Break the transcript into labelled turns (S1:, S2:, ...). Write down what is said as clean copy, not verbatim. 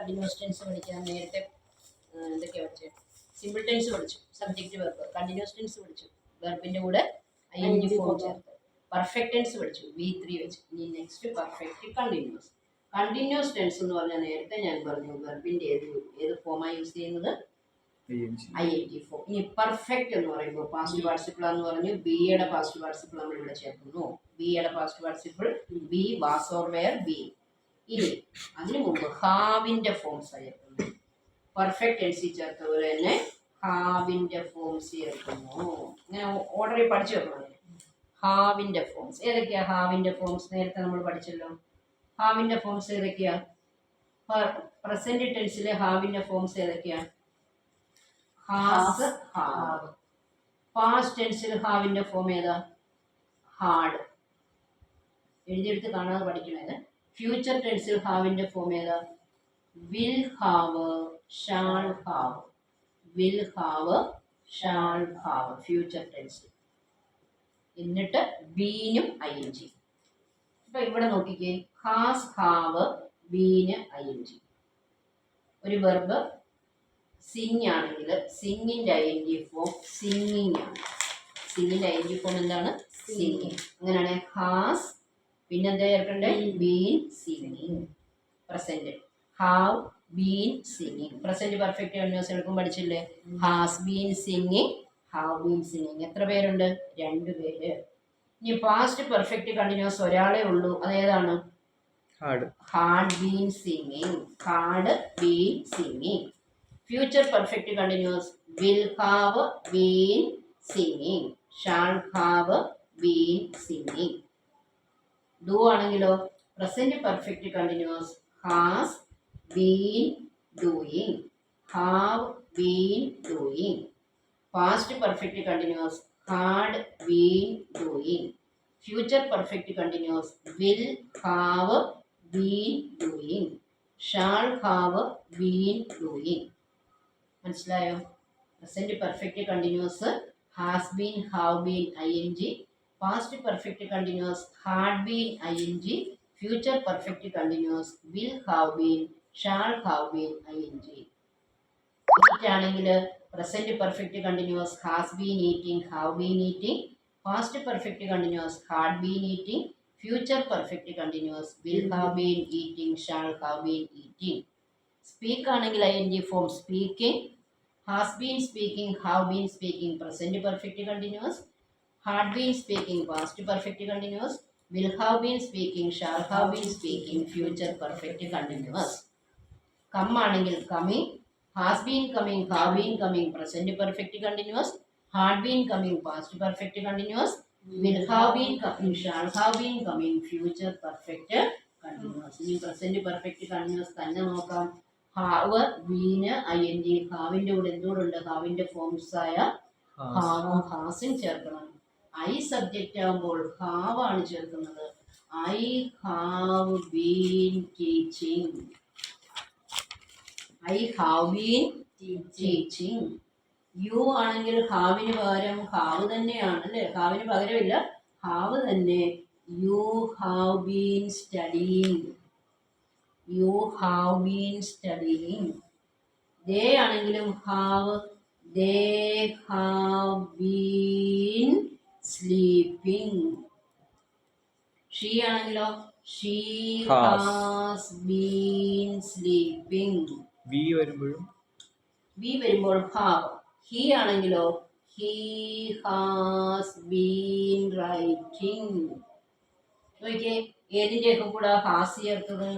S1: Continuous tense പഠിക്കാം. നേരത്തെ എന്തൊക്കെയാണ് പഠിച്ചത്? സിമ്പിൾ ടെൻസ് പഠിച്ചു, സബ്ജക്റ്റ് വെർബ്. കണ്ടിന്യൂസ് ടെൻസ് പഠിച്ചു, വെർബിൻ്റെ കൂടെ ing ഫോം ചേർത്ത്. പെർഫെക്റ്റ് ടെൻസ് പഠിച്ചു, V3 വെച്ച്. ഇനി next perfect continuous. Continuous tense എന്ന് പറഞ്ഞാൽ നേരത്തെ ഞാൻ പറഞ്ഞു വെർബിൻ്റെ ഏത് ഫോമായി യൂസ് ചെയ്യുന്നത്? ing form. ഇനി പെർഫെക്റ്റ് എന്ന് പറയുമ്പോൾ പാസ്റ്റ് പാർട്ടിസിപ്പിൾ എന്ന് പറഞ്ഞു. ബിയുടെ പാസ്റ്റ് പാർട്ടിസിപ്പിൾ നമ്മൾ ഇവിടെ ചേർക്കുന്നു. ബിയുടെ past participle be was or were be. ഇനി അതിനു മുമ്പ് ഹാവിൻ്റെ ഫോംസ് ചേർക്കുന്നു. പെർഫെക്റ്റ് ടെൻസിൽ ചേർത്ത പോലെ തന്നെ ഹാവിൻ്റെ ഫോംസ് ചേർക്കുന്നു. ഇങ്ങനെ ഓർഡറിൽ പഠിച്ചു വെക്കണം. ഹാവിൻ്റെ ഫോംസ് ഏതൊക്കെയാ? ഹാവിൻ്റെ ഫോംസ് നേരത്തെ നമ്മൾ പഠിച്ചല്ലോ. ഹാവിൻ്റെ ഫോംസ് ഏതൊക്കെയാ? പ്രസന്റ് ടെൻസിലെ ഹാവിൻ്റെ ഫോംസ് ഏതൊക്കെയാ? Has, have. പാസ്റ്റ് ടെൻസിൽ ഹാവിൻ്റെ ഫോം ഏതാ? ഹാഡ്. എഴുതിയെടുത്ത് കാണാതെ പഠിക്കണത്. ഫ്യൂച്ചർ ടെൻസിൽ ഹാവിൻ്റെ ഫോം ഏതാ? Will have, shall have. Will have, shall have future ടെൻസിൽ. എന്നിട്ട് ബീനും ing. ഇപ്പം ഇവിടെ നോക്കിക്കേ, ഹാസ്, ഹാവ്, ബീന് ing. ഒരു വെർബ് സിങ് ആണെങ്കിൽ സിങ്ങിൻ്റെ ing ഫോം സിംഗിങ് ആണ്. സിങ്ങിൻ്റെ ing ഫോം എന്താണ്? സിംഗിങ്. അങ്ങനെയാണ് ഹാസ്, പിന്നെന്താ ചേർക്കണ്ടേ? Been singing. Present have been singing. Present perfect continuous എളുപ്പം പഠിച്ചില്ലേ? Has been singing, have been singing. എത്ര പേരുണ്ട്? 2 പേര്. ഇനി പാസ്റ്റ് പെർഫെക്റ്റ് കണ്ടിന്യൂസ് ഒരാളേ ഉള്ളൂ. അതേതാണ്? Had been singing. Had been singing. Future perfect continuous will have been singing, shall have been singing. Do ആണെങ്കിലോ present perfect continuous has been doing, have been doing. Past perfect continuous had been doing. Future perfect continuous will have been doing, shall have been doing. മനസ്സിലായോ? Present perfect continuous has been, have been ing. Past perfect continuous had been ing. Future perfect continuous will have been, shawl have been ing. Eat ആണെങ്കിൽ present perfect continuous has been eating, have been eating. Past perfect continuous had been eating. Future perfect continuous will have been eating, shall have been eating. Speak ആണെങ്കിൽ ing form speaking. Has been speaking, have been speaking present perfect continuous. Had been speaking past perfect continuous. Will have been speaking, shall have been speaking future perfect continuous. Come ആണെങ്കിൽ coming. Has been coming, have been coming present perfect continuous. Had been coming past perfect continuous. Will have been coming, shawl have been coming future perfect continuous. ഇനി present perfect continuous തന്നെ നോക്കാം. Have been ing. ഹാവിൻ്റെ കൂടെ എന്തുകൂടുണ്ട്? ഹാവിൻ്റെ forms ആയ ഹാവും ഹാസും ചേർക്കണം. I subject ആകുമ്പോൾ have ആണ് ചേർക്കുന്നത്. I have been teaching, I have been teaching. You ആണെങ്കിൽ ഹാവിന് പകരം ഹാവ് തന്നെയാണ് അല്ലേ? ഹാവിന് പകരമില്ല, ഹാവ് തന്നെ. You have been studying, you have been studying. They ആണെങ്കിലും have, they have been sleeping. She ആണെങ്കിലോ she has been sleeping.
S2: Be
S1: വരുമ്പോൾ ഹാവ്. ഹി ആണെങ്കിലോ ഹി ഹാസ് ബീൻ റൈറ്റിംഗ്. നോക്കിയേ, ഏതിൻ്റെയൊക്കെ കൂടെ ഹാസ് ചേർത്തത്?